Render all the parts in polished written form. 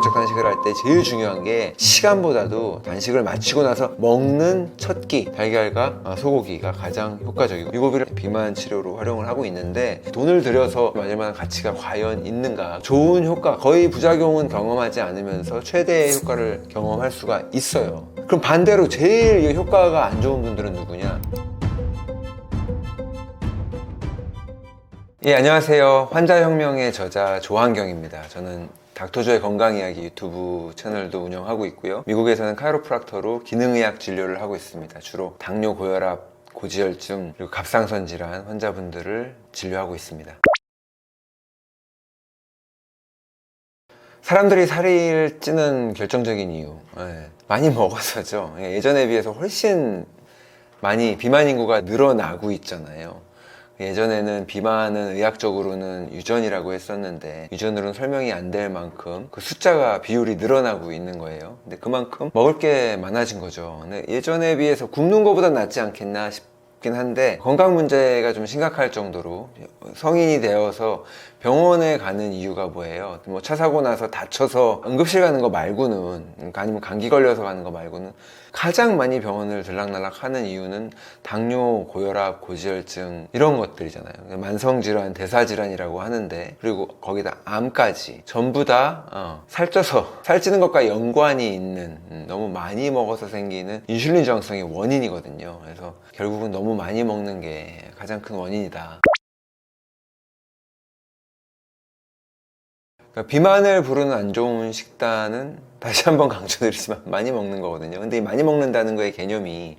간헐적 단식을 할 때 제일 중요한 게 시간보다도 단식을 마치고 나서 먹는 첫 끼, 달걀과 소고기가 가장 효과적이고 유고비를 비만 치료로 활용을 하고 있는데 돈을 들여서 맞을 만한 가치가 과연 있는가. 좋은 효과, 거의 부작용은 경험하지 않으면서 최대의 효과를 경험할 수가 있어요. 그럼 반대로 제일 효과가 안 좋은 분들은 누구냐? 예, 안녕하세요. 환자혁명의 저자 조한경입니다. 저는 닥터조의 건강이야기 유튜브 채널도 운영하고 있고요. 미국에서는 카이로프락터로 기능의학 진료를 하고 있습니다. 주로 당뇨, 고혈압, 고지혈증, 그리고 갑상선 질환 환자분들을 진료하고 있습니다. 사람들이 살이 찌는 결정적인 이유, 많이 먹어서죠. 예전에 비해서 훨씬 많이 비만 인구가 늘어나고 있잖아요. 예전에는 비만은 의학적으로는 유전이라고 했었는데 유전으로는 설명이 안 될 만큼 그 숫자가 비율이 늘어나고 있는 거예요. 근데 그만큼 먹을 게 많아진 거죠. 근데 예전에 비해서 굶는 것보다 낫지 않겠나 싶긴 한데 건강 문제가 좀 심각할 정도로 성인이 되어서 병원에 가는 이유가 뭐예요? 뭐 차 사고 나서 다쳐서 응급실 가는 거 말고는, 아니면 감기 걸려서 가는 거 말고는 가장 많이 병원을 들락날락 하는 이유는 당뇨, 고혈압, 고지혈증 이런 것들이잖아요. 만성질환, 대사질환이라고 하는데, 그리고 거기다 암까지 전부 다 살쪄서 살찌는 것과 연관이 있는, 너무 많이 먹어서 생기는 인슐린 저항성의 원인이거든요. 그래서 결국은 너무 많이 먹는 게 가장 큰 원인이다. 그러니까 비만을 부르는 안 좋은 식단은 다시 한번 강조드리지만 많이 먹는 거거든요. 근데 이 많이 먹는다는 거의 개념이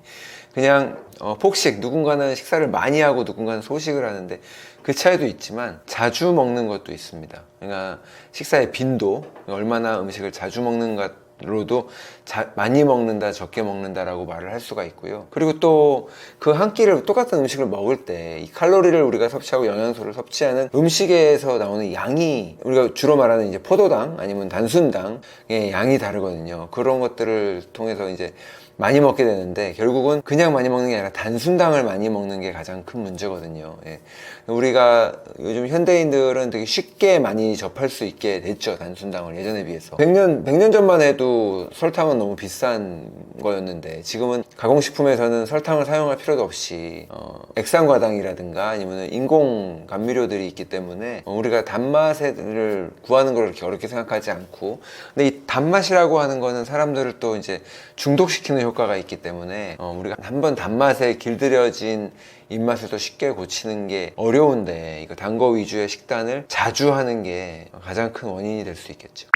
그냥 폭식, 누군가는 식사를 많이 하고 누군가는 소식을 하는데 그 차이도 있지만 자주 먹는 것도 있습니다. 그러니까 식사의 빈도, 얼마나 음식을 자주 먹는가 로도 많이 먹는다, 적게 먹는다라고 말을 할 수가 있고요. 그리고 또 그 한 끼를 똑같은 음식을 먹을 때 이 칼로리를 우리가 섭취하고 영양소를 섭취하는 음식에서 나오는 양이, 우리가 주로 말하는 이제 포도당 아니면 단순당의 양이 다르거든요. 그런 것들을 통해서 이제 많이 먹게 되는데 결국은 그냥 많이 먹는 게 아니라 단순당을 많이 먹는 게 가장 큰 문제거든요. 우리가 요즘 현대인들은 되게 쉽게 많이 접할 수 있게 됐죠. 단순당을 예전에 비해서 100년 전만 해도 설탕은 너무 비싼 거였는데 지금은 가공식품에서는 설탕을 사용할 필요도 없이 액상과당이라든가 아니면 인공 감미료들이 있기 때문에 우리가 단맛을 구하는 걸 그렇게 어렵게 생각하지 않고, 근데 이 단맛이라고 하는 거는 사람들을 또 이제 중독시키는 효과가 있기 때문에 우리가 한번 단맛에 길들여진 입맛을 더 쉽게 고치는 게 어려운데, 이거 단 거 위주의 식단을 자주 하는 게 가장 큰 원인이 될 수 있겠죠.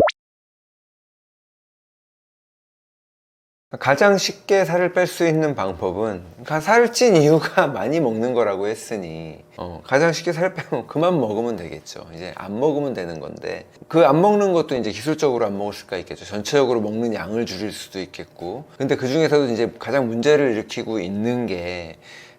가장 쉽게 살을 뺄 수 있는 방법은, 살을 찐 이유가 많이 먹는 거라고 했으니 가장 쉽게 살 빼면 그만 먹으면 되겠죠. 이제 안 먹으면 되는 건데, 그 안 먹는 것도 이제 기술적으로 안 먹을 수가 있겠죠. 전체적으로 먹는 양을 줄일 수도 있겠고, 근데 그 중에서도 이제 가장 문제를 일으키고 있는 게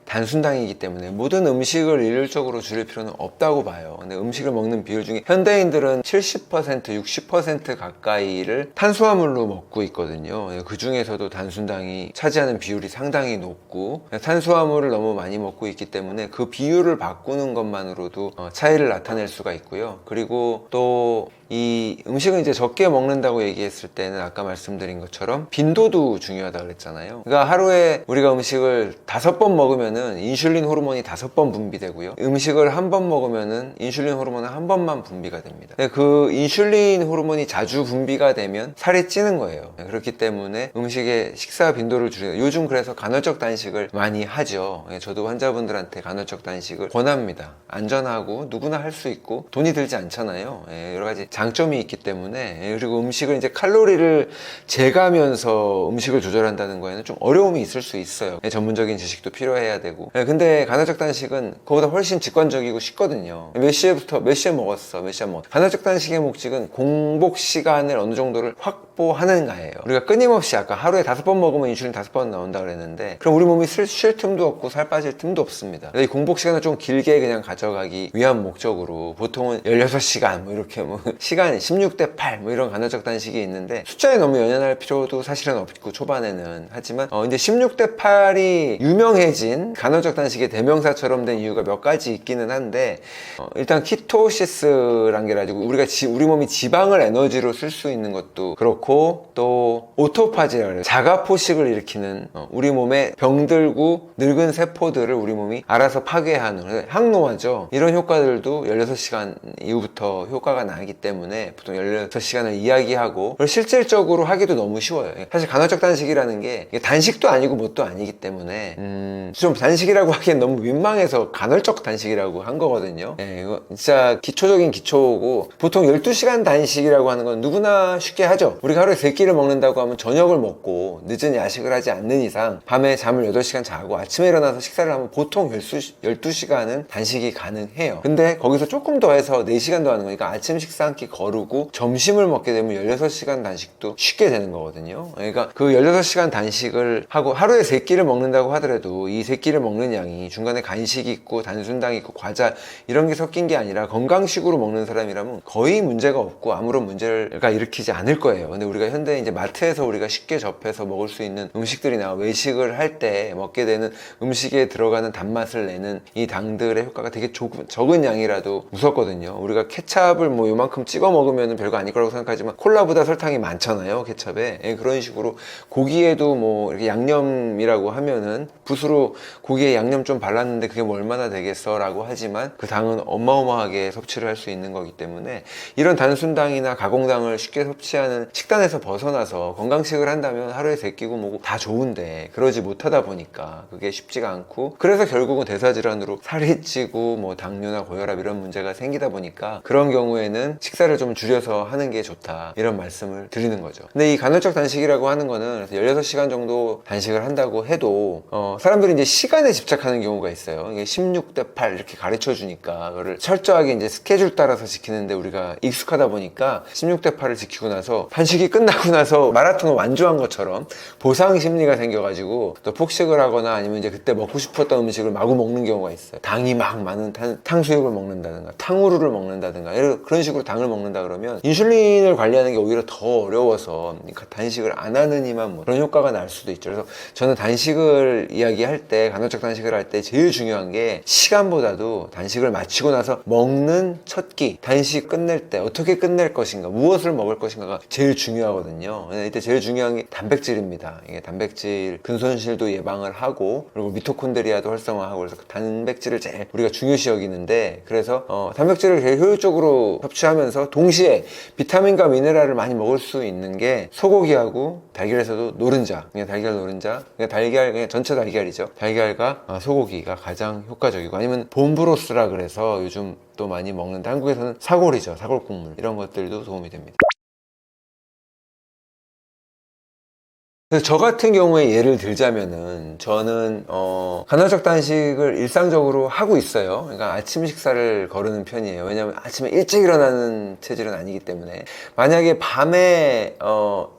단순당이기 때문에 모든 음식을 일률적으로 줄일 필요는 없다고 봐요. 근데 음식을 먹는 비율 중에 현대인들은 70%, 60% 가까이를 탄수화물로 먹고 있거든요. 그 중에서도 단순당이 차지하는 비율이 상당히 높고, 탄수화물을 너무 많이 먹고 있기 때문에 그 비율을 바꾸는 것만으로도 차이를 나타낼 수가 있고요. 그리고 또 이 음식을 이제 적게 먹는다고 얘기했을 때는 아까 말씀드린 것처럼 빈도도 중요하다고 그랬잖아요. 그러니까 하루에 우리가 음식을 5번 먹으면은 인슐린 호르몬이 5번 분비되고요. 음식을 한 번 먹으면은 인슐린 호르몬은 한 번만 분비가 됩니다. 근데 그 인슐린 호르몬이 자주 분비가 되면 살이 찌는 거예요. 그렇기 때문에 음식의 식사 빈도를 줄여요. 요즘 그래서 간헐적 단식을 많이 하죠. 저도 환자분들한테 간헐적 단식을 권합니다. 안전하고 누구나 할 수 있고 돈이 들지 않잖아요. 여러 가지 장점이 있기 때문에. 그리고 음식을 이제 칼로리를 재가면서 음식을 조절한다는 거에는 좀 어려움이 있을 수 있어요. 전문적인 지식도 필요해야 되고. 근데 간헐적 단식은 그거보다 훨씬 직관적이고 쉽거든요. 몇 시에부터 몇 시에 먹었어, 몇 시에 먹었어. 간헐적 단식의 목적은 공복 시간을 어느 정도를 확 확보하는가예요. 우리가 끊임없이 아까 하루에 5번 먹으면 인슐린 5번 나온다 그랬는데, 그럼 우리 몸이 쉴 틈도 없고 살 빠질 틈도 없습니다. 이 공복 시간을 좀 길게 그냥 가져가기 위한 목적으로 보통은 16시간 뭐 이렇게 뭐 시간 16대 8 뭐 이런 간헐적 단식이 있는데, 숫자에 너무 연연할 필요도 사실은 없고 초반에는. 하지만 이제 16대 8이 유명해진 간헐적 단식의 대명사처럼 된 이유가 몇 가지 있기는 한데, 일단 키토시스란 게 가지고 우리 몸이 지방을 에너지로 쓸 수 있는 것도 그렇고, 또 오토파지라 그래요. 자가포식을 일으키는, 우리 몸에 병들고 늙은 세포들을 우리 몸이 알아서 파괴하는 항노화죠. 이런 효과들도 16시간 이후부터 효과가 나기 때문에 보통 16시간을 이야기하고, 실질적으로 하기도 너무 쉬워요. 사실 간헐적 단식이라는 게 단식도 아니고 뭣도 아니기 때문에 좀 단식이라고 하기엔 너무 민망해서 간헐적 단식이라고 한 거거든요. 이거 진짜 기초적인 기초고, 보통 12시간 단식이라고 하는 건 누구나 쉽게 하죠. 우리가 하루에 3끼를 먹는다고 하면 저녁을 먹고 늦은 야식을 하지 않는 이상 밤에 잠을 8시간 자고 아침에 일어나서 식사를 하면 보통 12시간은 단식이 가능해요. 근데 거기서 조금 더 해서 4시간 더 하는 거니까 아침 식사 한 끼 거르고 점심을 먹게 되면 16시간 단식도 쉽게 되는 거거든요. 그러니까 그 16시간 단식을 하고 하루에 3끼를 먹는다고 하더라도 이 3끼를 먹는 양이 중간에 간식이 있고 단순당이 있고 과자 이런 게 섞인 게 아니라 건강식으로 먹는 사람이라면 거의 문제가 없고 아무런 문제가 일으키지 않을 거예요. 근데 우리가 현대 이제 마트에서 우리가 쉽게 접해서 먹을 수 있는 음식들이나 외식을 할 때 먹게 되는 음식에 들어가는 단맛을 내는 이 당들의 효과가 되게 적은 양이라도 무섭거든요. 우리가 케찹을 뭐 요만큼 찍어 먹으면 별거 아닐 거라고 생각하지만 콜라보다 설탕이 많잖아요, 케찹에. 그런 식으로 고기에도 뭐 이렇게 양념이라고 하면은 붓으로 고기에 양념 좀 발랐는데 그게 뭐 얼마나 되겠어 라고 하지만 그 당은 어마어마하게 섭취를 할 수 있는 거기 때문에, 이런 단순당이나 가공당을 쉽게 섭취하는 식단에서 벗어나서 건강식을 한다면 하루에 3끼고 뭐고 다 좋은데, 그러지 못하다 보니까 그게 쉽지가 않고, 그래서 결국은 대사질환으로 살이 찌고 뭐 당뇨나 고혈압 이런 문제가 생기다 보니까 그런 경우에는 식사를 좀 줄여서 하는 게 좋다, 이런 말씀을 드리는 거죠. 근데 이 간헐적 단식이라고 하는 거는 16시간 정도 단식을 한다고 해도 사람들이 이제 시간에 집착하는 경우가 있어요. 이게 16대 8 이렇게 가르쳐 주니까 그거를 철저하게 이제 스케줄 따라서 지키는데 우리가 익숙하다 보니까 16대 8을 지키고 나서 단식이 끝나고 나서 마라톤을 완주한 것처럼 보상 심리가 생겨가지고 또 폭식을 하거나 아니면 이제 그때 먹고 싶었던 음식을 마구 먹는 경우가 있어요. 당이 막 많은 탕수육을 먹는다든가 탕후루를 먹는다든가 그런 식으로 당을 먹는다 그러면 인슐린을 관리하는 게 오히려 더 어려워서 단식을 안 하는 이만 뭐 그런 효과가 날 수도 있죠. 그래서 저는 단식을 이야기할 때, 간헐적 단식을 할 때 제일 중요한 게 시간보다도 단식을 마치고 나서 먹는 첫 끼, 단식 끝낼 때 어떻게 끝낼 것인가, 무엇을 먹을 것인가가 제일 중요하거든요. 이때 제일 중요한 게 단백질입니다. 이게 단백질 근손실도 예방을 하고, 그리고 미토콘드리아도 활성화하고, 그래서 단백질을 제일 우리가 중요시 여기는데, 그래서 단백질을 제일 효율적으로 섭취하면서 동시에 비타민과 미네랄을 많이 먹을 수 있는 게 소고기하고 달걀에서도 노른자, 그냥 달걀 노른자, 그냥 전체 달걀이죠. 달걀과 소고기가 가장 효과적이고, 아니면 봄브로스라 그래서 요즘 또 많이 먹는데 한국에서는 사골이죠. 사골국물, 이런 것들도 도움이 됩니다. 그래서 저 같은 경우에 예를 들자면은, 저는 간헐적 단식을 일상적으로 하고 있어요. 그러니까 아침 식사를 거르는 편이에요. 왜냐면 아침에 일찍 일어나는 체질은 아니기 때문에. 만약에 밤에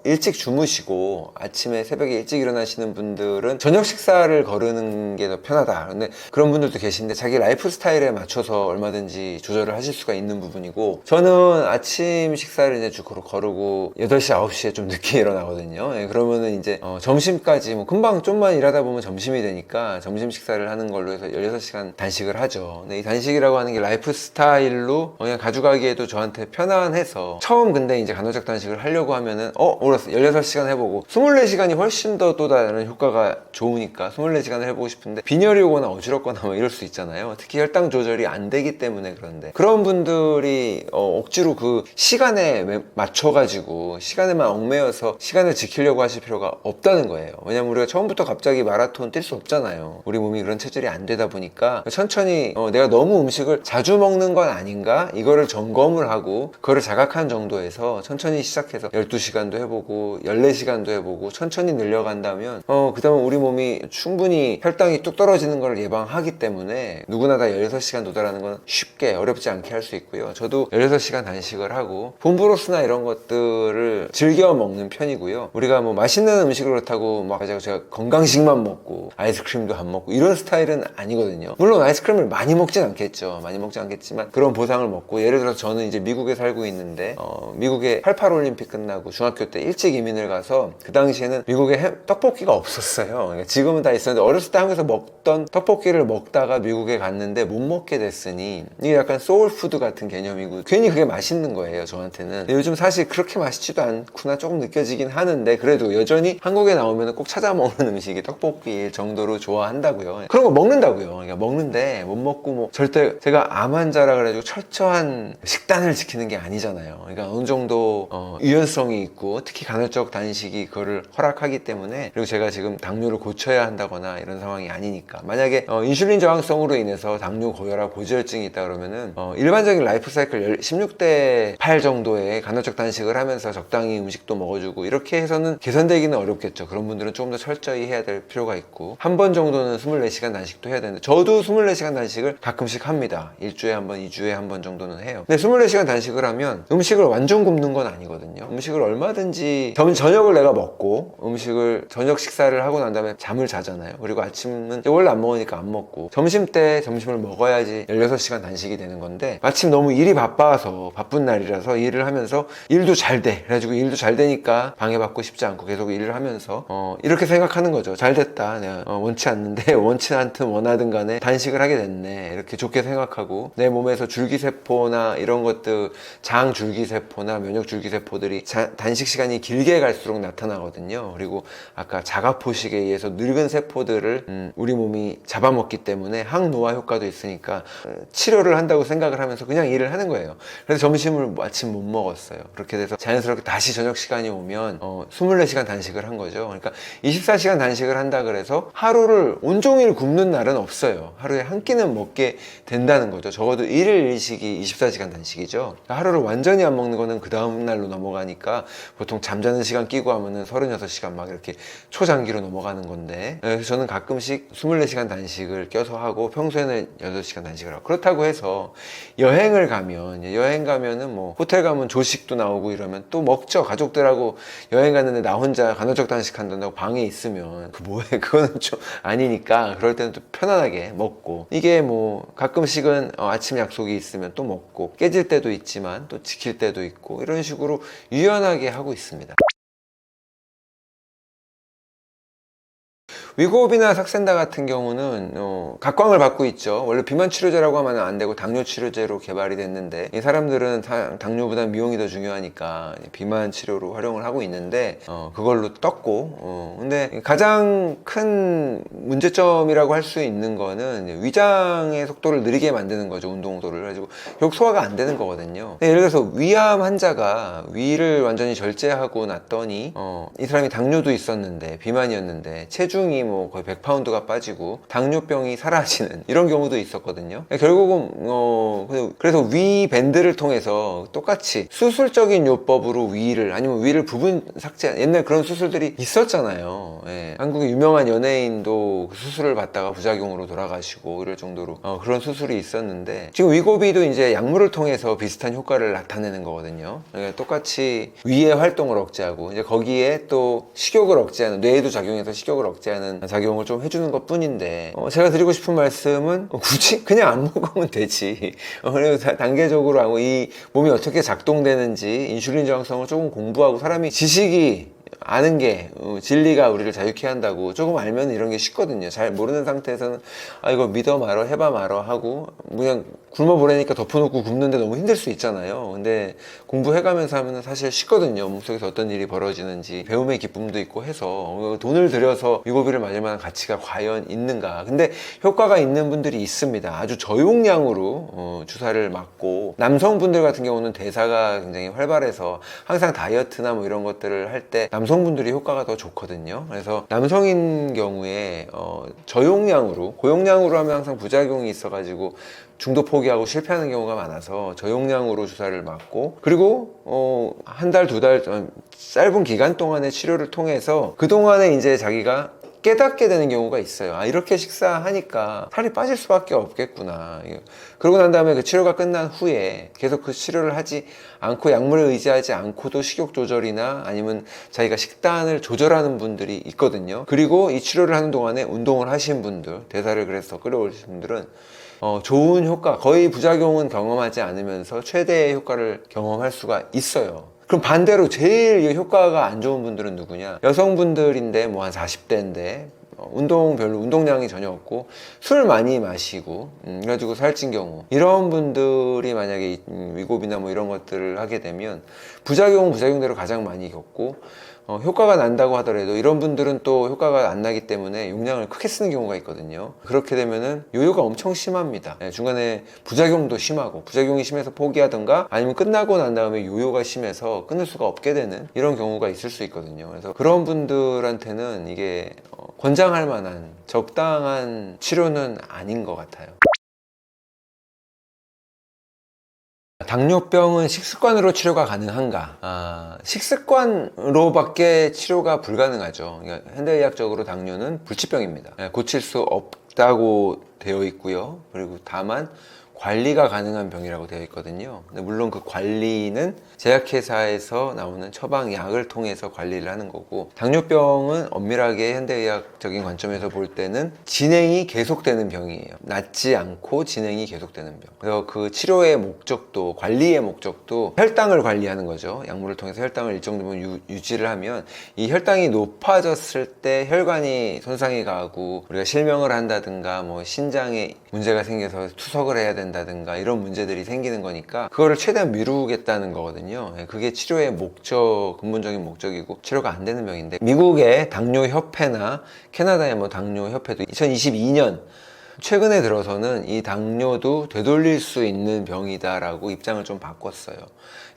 일찍 주무시고 아침에 새벽에 일찍 일어나시는 분들은 저녁 식사를 거르는 게 더 편하다, 근데 그런 분들도 계신데 자기 라이프 스타일에 맞춰서 얼마든지 조절을 하실 수가 있는 부분이고, 저는 아침 식사를 이제 주로 거르고 8시 9시에 좀 늦게 일어나거든요. 그러면은 이제 점심까지 뭐 금방 좀만 일하다 보면 점심이 되니까 점심 식사를 하는 걸로 해서 16시간 단식을 하죠. 근데 이 단식이라고 하는 게 라이프 스타일로 그냥 가져가기에도 저한테 편안해서, 처음 근데 이제 간헐적 단식을 하려고 하면은 알았어, 16시간 해보고 24시간이 훨씬 더 또 다른 효과가 좋으니까 24시간을 해보고 싶은데 빈혈이 오거나 어지럽거나 뭐 이럴 수 있잖아요. 특히 혈당 조절이 안 되기 때문에. 그런데 그런 분들이 억지로 그 시간에 맞춰가지고 시간에만 얽매여서 시간을 지키려고 하실 필요가 필요가 없다는 거예요. 왜냐면 우리가 처음부터 갑자기 마라톤 뛸 수 없잖아요. 우리 몸이 그런 체질이 안 되다 보니까 천천히 내가 너무 음식을 자주 먹는 건 아닌가? 이거를 점검을 하고 그거를 자각한 정도에서 천천히 시작해서 12시간도 해보고 14시간도 해보고 천천히 늘려간다면 그 다음에 우리 몸이 충분히 혈당이 뚝 떨어지는 걸 예방하기 때문에 누구나 다 16시간 도달하는 건 쉽게 어렵지 않게 할 수 있고요. 저도 16시간 단식을 하고 봄브로스나 이런 것들을 즐겨 먹는 편이고요. 우리가 뭐 맛있는 음식을 그렇다고 막 제가 건강식만 먹고 아이스크림도 안 먹고 이런 스타일은 아니거든요. 물론 아이스크림을 많이 먹진 않겠죠. 많이 먹지 않겠지만 그런 보상을 먹고, 예를 들어서 저는 이제 미국에 살고 있는데 미국에 88 올림픽 끝나고 중학교 때 일찍 이민을 가서 그 당시에는 미국에 떡볶이가 없었어요. 그러니까 지금은 다 있었는데 어렸을 때 한국에서 먹던 떡볶이를 먹다가 미국에 갔는데 못 먹게 됐으니 이게 약간 소울푸드 같은 개념이고 괜히 그게 맛있는 거예요, 저한테는. 근데 요즘 사실 그렇게 맛있지도 않구나 조금 느껴지긴 하는데 그래도 여전히 한국에 나오면 꼭 찾아 먹는 음식이 떡볶이일 정도로 좋아한다고요. 그런 거 먹는다고요. 그러니까 먹는데 못 먹고 뭐 절대 제가 암 환자라 그래가지고 철저한 식단을 지키는 게 아니잖아요. 그러니까 어느 정도 유연성이 있고 특히 간헐적 단식이 그거를 허락하기 때문에, 그리고 제가 지금 당뇨를 고쳐야 한다거나 이런 상황이 아니니까. 만약에 인슐린 저항성으로 인해서 당뇨, 고혈압, 고지혈증이 있다 그러면은 일반적인 라이프 사이클 16대 8 정도의 간헐적 단식을 하면서 적당히 음식도 먹어주고 이렇게 해서는 개선되기는 어렵겠죠. 그런 분들은 조금 더 철저히 해야 될 필요가 있고, 한 번 정도는 24시간 단식도 해야 되는데 저도 24시간 단식을 가끔씩 합니다. 일주일에 한 번, 2주에 한 번 정도는 해요. 근데 24시간 단식을 하면 음식을 완전 굶는 건 아니거든요. 음식을 얼마든지 저녁을 내가 먹고 음식을 저녁 식사를 하고 난 다음에 잠을 자잖아요. 그리고 아침은 원래 안 먹으니까 안 먹고 점심 때 점심을 먹어야지 16시간 단식이 되는 건데, 마침 너무 일이 바빠서 바쁜 날이라서 일을 하면서 일도 잘 돼. 그래가지고 일도 잘 되니까 방해받고 싶지 않고 계속 일을 하면서 이렇게 생각하는 거죠. 잘 됐다. 내가 원치 않는데 원치 않든 원하든 간에 단식을 하게 됐네. 이렇게 좋게 생각하고 내 몸에서 줄기세포나 이런 것들, 장 줄기세포나 면역 줄기세포들이 단식 시간이 길게 갈수록 나타나거든요. 그리고 아까 자가포식에 의해서 늙은 세포들을 우리 몸이 잡아먹기 때문에 항노화 효과도 있으니까 치료를 한다고 생각을 하면서 그냥 일을 하는 거예요. 그래서 점심을 마침 못 먹었어요. 그렇게 돼서 자연스럽게 다시 저녁 시간이 오면 24시간 단식을 한 거죠. 그러니까 24시간 단식을 한다 그래서 하루를 온종일 굶는 날은 없어요. 하루에 한 끼는 먹게 된다는 거죠. 적어도 1일 1식이 24시간 단식이죠. 그러니까 하루를 완전히 안 먹는 거는 그 다음 날로 넘어가니까 보통 잠자는 시간 끼고 하면은 36시간 막 이렇게 초장기로 넘어가는 건데, 그래서 저는 가끔씩 24시간 단식을 껴서 하고 평소에는 8시간 단식을 하고, 그렇다고 해서 여행을 가면, 여행 가면은 뭐 호텔 가면 조식도 나오고 이러면 또 먹죠. 가족들하고 여행 갔는데 나 혼자 간헐적 단식 한다고 방에 있으면 그 뭐해, 그거는 좀 아니니까 그럴 때는 또 편안하게 먹고, 이게 뭐 가끔씩은 아침 약속이 있으면 또 먹고 깨질 때도 있지만 또 지킬 때도 있고 이런 식으로 유연하게 하고 있습니다. 위고비나 삭센다 같은 경우는 각광을 받고 있죠. 원래 비만 치료제라고 하면 안 되고 당뇨 치료제로 개발이 됐는데, 이 사람들은 당뇨보다 미용이 더 중요하니까 비만 치료로 활용을 하고 있는데 그걸로 떴고, 근데 가장 큰 문제점이라고 할 수 있는 거는 위장의 속도를 느리게 만드는 거죠. 운동도를. 그래가지고 결국 소화가 안 되는 거거든요. 예를 들어서 위암 환자가 위를 완전히 절제하고 났더니 이 사람이 당뇨도 있었는데 비만이었는데 체중이 뭐 거의 100파운드가 빠지고 당뇨병이 사라지는 이런 경우도 있었거든요. 결국은 그래서 위 밴드를 통해서 똑같이 수술적인 요법으로 위를, 아니면 위를 부분 삭제, 옛날 그런 수술들이 있었잖아요. 예. 한국의 유명한 연예인도 그 수술을 받다가 부작용으로 돌아가시고 이럴 정도로 그런 수술이 있었는데, 지금 위고비도 이제 약물을 통해서 비슷한 효과를 나타내는 거거든요. 그러니까 똑같이 위의 활동을 억제하고 이제 거기에 또 식욕을 억제하는, 뇌에도 작용해서 식욕을 억제하는 작용을 좀 해주는 것 뿐인데, 제가 드리고 싶은 말씀은 굳이 그냥 안 먹으면 되지. 그리고 단계적으로 하고 이 몸이 어떻게 작동되는지 인슐린 저항성을 조금 공부하고, 사람이 지식이 아는 게 진리가 우리를 자유케 한다고 조금 알면 이런 게 쉽거든요. 잘 모르는 상태에서는 이거 믿어 말어 해봐 말어 하고 그냥 굶어보라니까 덮어놓고 굶는데 너무 힘들 수 있잖아요. 근데 공부해가면서 하면 사실 쉽거든요. 몸속에서 어떤 일이 벌어지는지 배움의 기쁨도 있고 해서 돈을 들여서 위고비를 맞을 만한 가치가 과연 있는가. 근데 효과가 있는 분들이 있습니다. 아주 저용량으로 주사를 맞고, 남성분들 같은 경우는 대사가 굉장히 활발해서 항상 다이어트나 뭐 이런 것들을 할 때 남성분들이 효과가 더 좋거든요. 그래서 남성인 경우에 저용량으로, 고용량으로 하면 항상 부작용이 있어가지고 중도 포기하고 실패하는 경우가 많아서 저용량으로 주사를 맞고, 그리고 한 달, 두 달 짧은 기간 동안의 치료를 통해서 그동안에 이제 자기가 깨닫게 되는 경우가 있어요. 아, 이렇게 식사하니까 살이 빠질 수밖에 없겠구나. 그러고 난 다음에 그 치료가 끝난 후에 계속 그 치료를 하지 않고, 약물을 의지하지 않고도 식욕 조절이나 아니면 자기가 식단을 조절하는 분들이 있거든요. 그리고 이 치료를 하는 동안에 운동을 하신 분들, 대사를 그래서 끌어올리신 분들은 좋은 효과, 거의 부작용은 경험하지 않으면서 최대의 효과를 경험할 수가 있어요. 그럼 반대로 제일 효과가 안 좋은 분들은 누구냐? 여성분들인데 뭐 한 40대인데 별로 운동량이 전혀 없고 술 많이 마시고 그래가지고 살찐 경우, 이런 분들이 만약에 위고비나 뭐 이런 것들을 하게 되면 부작용은 부작용대로 가장 많이 겪고, 효과가 난다고 하더라도 이런 분들은 또 효과가 안 나기 때문에 용량을 크게 쓰는 경우가 있거든요. 그렇게 되면은 요요가 엄청 심합니다. 중간에 부작용도 심하고, 부작용이 심해서 포기하던가 아니면 끝나고 난 다음에 요요가 심해서 끊을 수가 없게 되는 이런 경우가 있을 수 있거든요. 그래서 그런 분들한테는 이게 권장할 만한 적당한 치료는 아닌 것 같아요. 당뇨병은 식습관으로 치료가 가능한가? 식습관으로밖에 치료가 불가능하죠. 그러니까 현대의학적으로 당뇨는 불치병입니다. 고칠 수 없다고 되어 있고요. 그리고 다만 관리가 가능한 병이라고 되어 있거든요. 근데 물론 그 관리는 제약회사에서 나오는 처방약을 통해서 관리를 하는 거고, 당뇨병은 엄밀하게 현대의학적인 관점에서 볼 때는 진행이 계속되는 병이에요. 낫지 않고 진행이 계속되는 병. 그래서 그 치료의 목적도, 관리의 목적도 혈당을 관리하는 거죠. 약물을 통해서 혈당을 일정 부분 유지를 하면, 이 혈당이 높아졌을 때 혈관이 손상이 가고 우리가 실명을 한다든가 뭐 신장에 문제가 생겨서 투석을 해야 된다든가 이런 문제들이 생기는 거니까 그거를 최대한 미루겠다는 거거든요. 그게 치료의 근본적인 목적이고 치료가 안 되는 병인데, 미국의 당뇨협회나 캐나다의 뭐 당뇨협회도 2022년 최근에 들어서는 이 당뇨도 되돌릴 수 있는 병이다라고 입장을 좀 바꿨어요.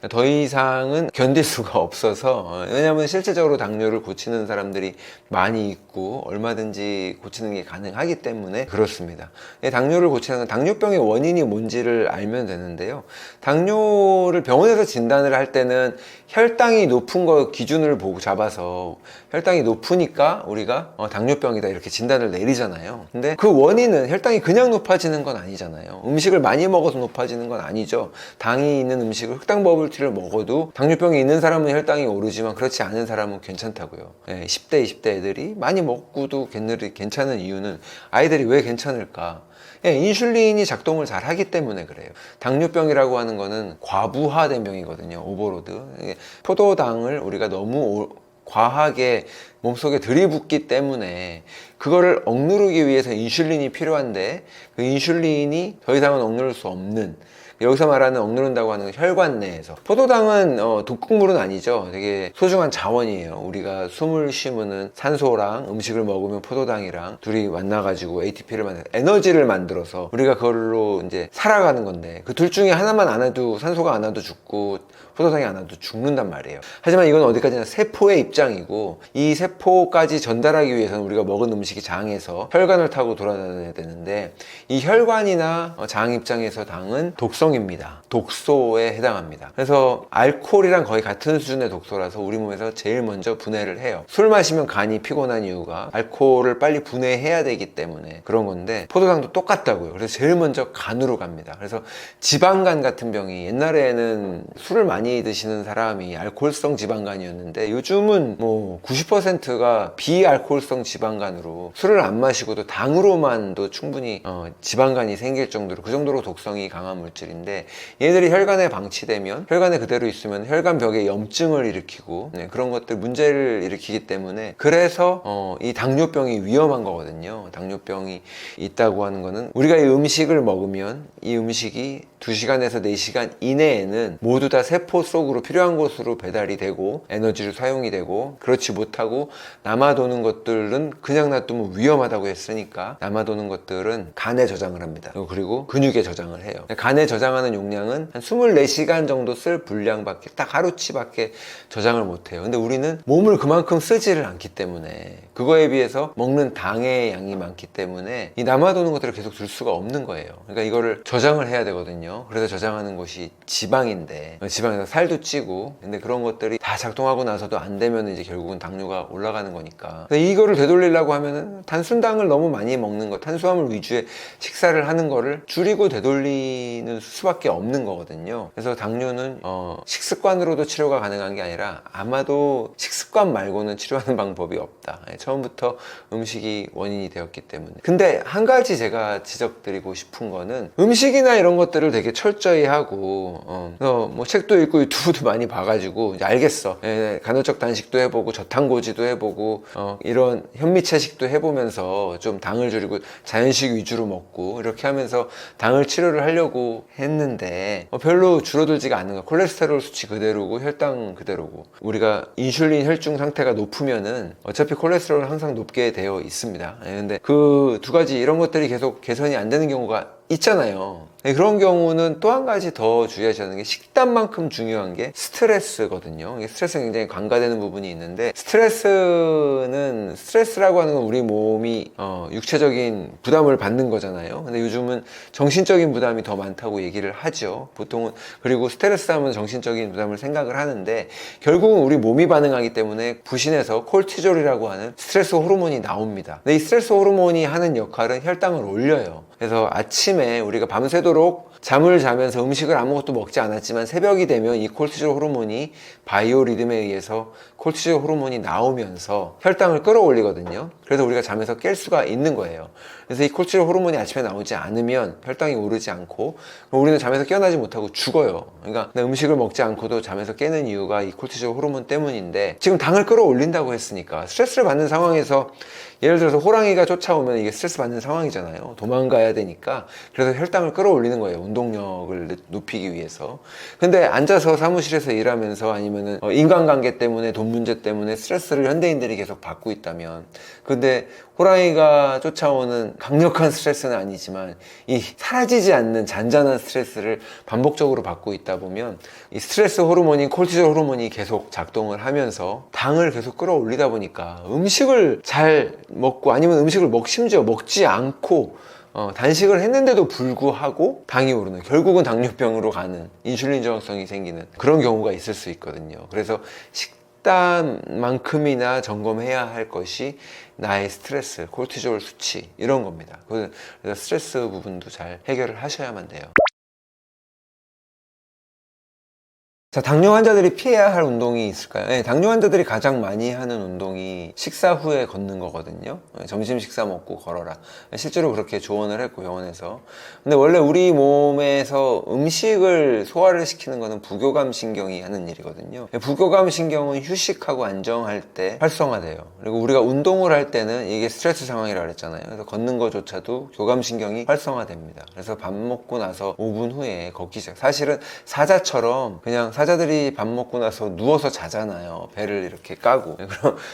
더 이상은 견딜 수가 없어서, 왜냐하면 실제적으로 당뇨를 고치는 사람들이 많이 있고 얼마든지 고치는 게 가능하기 때문에 그렇습니다. 당뇨를 고치는 건 당뇨병의 원인이 뭔지를 알면 되는데요. 당뇨를 병원에서 진단을 할 때는 혈당이 높은 거 기준을 보고 잡아서 혈당이 높으니까 우리가 당뇨병이다 이렇게 진단을 내리잖아요. 근데 그 원인은 혈당이 그냥 높아지는 건 아니잖아요. 음식을 많이 먹어서 높아지는 건 아니죠. 당이 있는 음식을, 흑당 버블티를 먹어도 당뇨병이 있는 사람은 혈당이 오르지만 그렇지 않은 사람은 괜찮다고요. 10대, 20대 애들이 많이 먹고도 괜찮은 이유는, 아이들이 왜 괜찮을까? 인슐린이 작동을 잘 하기 때문에 그래요. 당뇨병이라고 하는 거는 과부하된 병이거든요. 오버로드. 포도당을 우리가 너무 과하게 몸속에 들이붓기 때문에 그거를 억누르기 위해서 인슐린이 필요한데, 그 인슐린이 더 이상은 억누를 수 없는, 여기서 말하는 억누른다고 하는 건 혈관 내에서. 포도당은 독극물은 아니죠. 되게 소중한 자원이에요. 우리가 숨을 쉬면은 산소랑 음식을 먹으면 포도당이랑 둘이 만나가지고 ATP를 만들어서 에너지를 만들어서 우리가 그걸로 이제 살아가는 건데, 그 둘 중에 하나만 안 해도, 산소가 안 와도 죽고 포도당이 안 와도 죽는단 말이에요. 하지만 이건 어디까지나 세포의 입장이고, 이 세포까지 전달하기 위해서는 우리가 먹은 음식이 장에서 혈관을 타고 돌아다녀야 되는데, 이 혈관이나 장 입장에서 당은 독성입니다. 독소에 해당합니다. 그래서 알코올이랑 거의 같은 수준의 독소라서 우리 몸에서 제일 먼저 분해를 해요. 술 마시면 간이 피곤한 이유가 알코올을 빨리 분해해야 되기 때문에 그런 건데, 포도당도 똑같다고요. 그래서 제일 먼저 간으로 갑니다. 그래서 지방간 같은 병이, 옛날에는 술을 많이 드시는 사람이 알코올성 지방간이었는데 요즘은 뭐 90%가 비알코올성 지방간으로, 술을 안 마시고도 당으로만도 충분히 지방간이 생길 정도로, 그 정도로 독성이 강한 물질인데, 얘들이 혈관에 방치되면, 혈관에 그대로 있으면 혈관벽에 염증을 일으키고 그런 것들 문제를 일으키기 때문에, 그래서 이 당뇨병이 위험한 거거든요. 당뇨병이 있다고 하는 거는, 우리가 이 음식을 먹으면 이 음식이 2시간에서 4시간 이내에는 모두 다 세포 속으로 필요한 곳으로 배달이 되고 에너지로 사용이 되고, 그렇지 못하고 남아도는 것들은 그냥 놔두면 위험하다고 했으니까 남아도는 것들은 간에 저장을 합니다. 그리고 근육에 저장을 해요. 간에 저장하는 용량은 한 24시간 정도 쓸 분량밖에, 딱 하루치밖에 저장을 못해요. 근데 우리는 몸을 그만큼 쓰지를 않기 때문에, 그거에 비해서 먹는 당의 양이 많기 때문에 이 남아도는 것들을 계속 줄 수가 없는 거예요. 그러니까 이거를 저장을 해야 되거든요. 그래서 저장하는 곳이 지방인데, 지방에서 살도 찌고, 근데 그런 것들이 다 작동하고 나서도 안 되면 이제 결국은 당뇨가 올라가는 거니까. 이거를 되돌리려고 하면은 단순당을 너무 많이 먹는 것, 탄수화물 위주의 식사를 하는 거를 줄이고 되돌리는 수밖에 없는 거거든요. 그래서 당뇨는 식습관으로도 치료가 가능한 게 아니라 아마도 식습관 말고는 치료하는 방법이 없다. 처음부터 음식이 원인이 되었기 때문에. 근데 한 가지 제가 지적드리고 싶은 거는, 음식이나 이런 것들을 되게 철저히 하고 뭐 책도 읽고 유튜브도 많이 봐가지고 이제 알겠어. 간헐적 단식도 해보고 저탄고지도 해보고 이런 현미채식도 해보면서 좀 당을 줄이고 자연식 위주로 먹고 이렇게 하면서 당을 치료를 하려고 했는데 별로 줄어들지가 않는 거야. 콜레스테롤 수치 그대로고 혈당 그대로고. 우리가 인슐린 혈중 상태가 높으면은 어차피 콜레스테롤은 항상 높게 되어 있습니다. 근데 그 두 가지 이런 것들이 계속 개선이 안 되는 경우가 있잖아요. 그런 경우는 또 한 가지 더 주의하셔야 하는 게, 식단만큼 중요한 게 스트레스거든요. 스트레스는 굉장히 간과되는 부분이 있는데, 스트레스라고 하는 건 우리 몸이 육체적인 부담을 받는 거잖아요. 근데 요즘은 정신적인 부담이 더 많다고 얘기를 하죠, 보통은. 그리고 스트레스 하면 정신적인 부담을 생각을 하는데, 결국은 우리 몸이 반응하기 때문에 부신에서 콜티졸이라고 하는 스트레스 호르몬이 나옵니다. 근데 이 스트레스 호르몬이 하는 역할은 혈당을 올려요. 그래서 아침에 우리가 밤새도록 잠을 자면서 음식을 아무것도 먹지 않았지만 새벽이 되면 이 콜티졸 호르몬이 바이오리듬에 의해서 콜티졸 호르몬이 나오면서 혈당을 끌어올리거든요. 그래서 우리가 잠에서 깰 수가 있는 거예요. 그래서 이 콜티졸 호르몬이 아침에 나오지 않으면 혈당이 오르지 않고 우리는 잠에서 깨어나지 못하고 죽어요. 그러니까 음식을 먹지 않고도 잠에서 깨는 이유가 이 콜티졸 호르몬 때문인데, 지금 당을 끌어올린다고 했으니까 스트레스를 받는 상황에서, 예를 들어서 호랑이가 쫓아오면 이게 스트레스 받는 상황이잖아요. 도망가야 되니까. 그래서 혈당을 끌어올리는 거예요, 운동력을 높이기 위해서. 근데 앉아서 사무실에서 일하면서 아니면은 인간관계 때문에, 돈 문제 때문에 스트레스를 현대인들이 계속 받고 있다면, 근데 호랑이가 쫓아오는 강력한 스트레스는 아니지만 이 사라지지 않는 잔잔한 스트레스를 반복적으로 받고 있다 보면, 이 스트레스 호르몬인 콜티졸 호르몬이 계속 작동을 하면서 당을 계속 끌어올리다 보니까 음식을 잘 먹고, 아니면 심지어 먹지 않고 단식을 했는데도 불구하고 당이 오르는, 결국은 당뇨병으로 가는, 인슐린 저항성이 생기는 그런 경우가 있을 수 있거든요. 그래서 식단만큼이나 점검해야 할 것이 나의 스트레스, 콜티졸 수치, 이런 겁니다. 그래서 스트레스 부분도 잘 해결을 하셔야만 돼요. 자, 당뇨 환자들이 피해야 할 운동이 있을까요? 네, 당뇨 환자들이 가장 많이 하는 운동이 식사 후에 걷는 거거든요. 점심 식사 먹고 걸어라. 실제로 그렇게 조언을 했고, 병원에서. 근데 원래 우리 몸에서 음식을 소화를 시키는 거는 부교감 신경이 하는 일이거든요. 부교감 신경은 휴식하고 안정할 때 활성화돼요. 그리고 우리가 운동을 할 때는, 이게 스트레스 상황이라 그랬잖아요. 그래서 걷는 거조차도 교감 신경이 활성화됩니다. 그래서 밥 먹고 나서 5분 후에 걷기 시작. 사실은 사자처럼, 그냥 사자들이 밥 먹고 나서 누워서 자잖아요. 배를 이렇게 까고.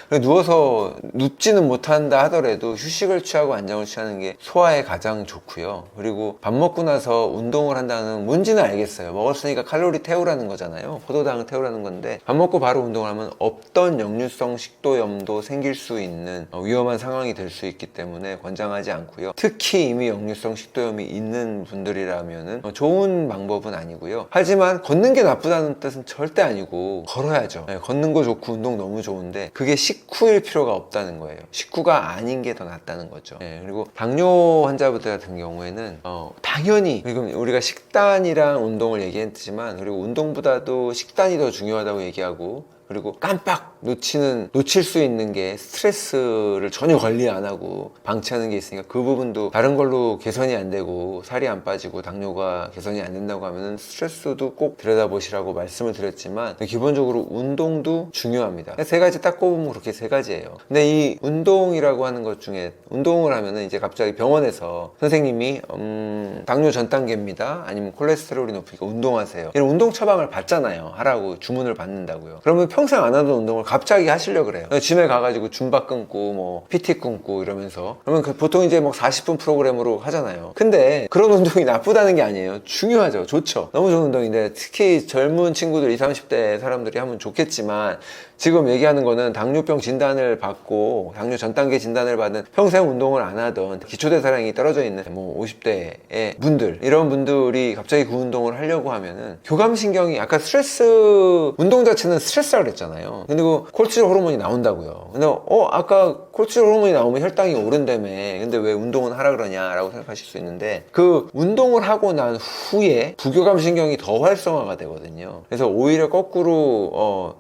그럼 누워서 눕지는 못한다 하더라도 휴식을 취하고 안정을 취하는 게 소화에 가장 좋고요. 그리고 밥 먹고 나서 운동을 한다는, 뭔지는 알겠어요. 먹었으니까 칼로리 태우라는 거잖아요. 포도당을 태우라는 건데, 밥 먹고 바로 운동을 하면 없던 역류성 식도염도 생길 수 있는 위험한 상황이 될 수 있기 때문에 권장하지 않고요. 특히 이미 역류성 식도염이 있는 분들이라면은 좋은 방법은 아니고요. 하지만 걷는 게 나쁘다는 뜻은 절대 아니고, 걸어야죠. 걷는 거 좋고 운동 너무 좋은데, 그게 식후일 필요가 없다는 거예요. 식후가 아닌 게 더 낫다는 거죠. 그리고 당뇨 환자분들 같은 경우에는 당연히, 지금 우리가 식단이랑 운동을 얘기했지만, 그리고 운동보다도 식단이 더 중요하다고 얘기하고, 그리고 깜빡 놓칠 수 있는 게 스트레스를 전혀 관리 안 하고 방치하는 게 있으니까 그 부분도 다른 걸로 개선이 안 되고 살이 안 빠지고 당뇨가 개선이 안 된다고 하면은 스트레스도 꼭 들여다보시라고 말씀을 드렸지만 기본적으로 운동도 중요합니다. 세 가지 딱 꼽으면 그렇게 세 가지예요. 근데 이 운동이라고 하는 것 중에 운동을 하면은 이제 갑자기 병원에서 선생님이 당뇨 전 단계입니다. 아니면 콜레스테롤이 높으니까 운동하세요. 이런 운동 처방을 받잖아요. 하라고 주문을 받는다고요. 그러면 평생 안 하던 운동을 갑자기 하시려고 그래요. 짐에 가가지고 줌바 끊고 뭐 PT 끊고 이러면서 그러면 보통 이제 막 40분 프로그램으로 하잖아요. 근데 그런 운동이 나쁘다는 게 아니에요. 중요하죠. 좋죠. 너무 좋은 운동인데 특히 젊은 친구들 20, 30대 사람들이 하면 좋겠지만 지금 얘기하는 거는 당뇨병 진단을 받고 당뇨 전 단계 진단을 받은 평생 운동을 안 하던 기초대사량이 떨어져 있는 뭐 50대의 분들 이런 분들이 갑자기 그 운동을 하려고 하면은 교감신경이 아까 스트레스 운동 자체는 스트레스라고 그랬잖아요. 근데 그 콜티졸 호르몬이 나온다고요. 근데 아까 콜티졸 호르몬이 나오면 혈당이 오른다며 근데 왜 운동은 하라 그러냐라고 생각하실 수 있는데 그 운동을 하고 난 후에 부교감신경이 더 활성화가 되거든요. 그래서 오히려 거꾸로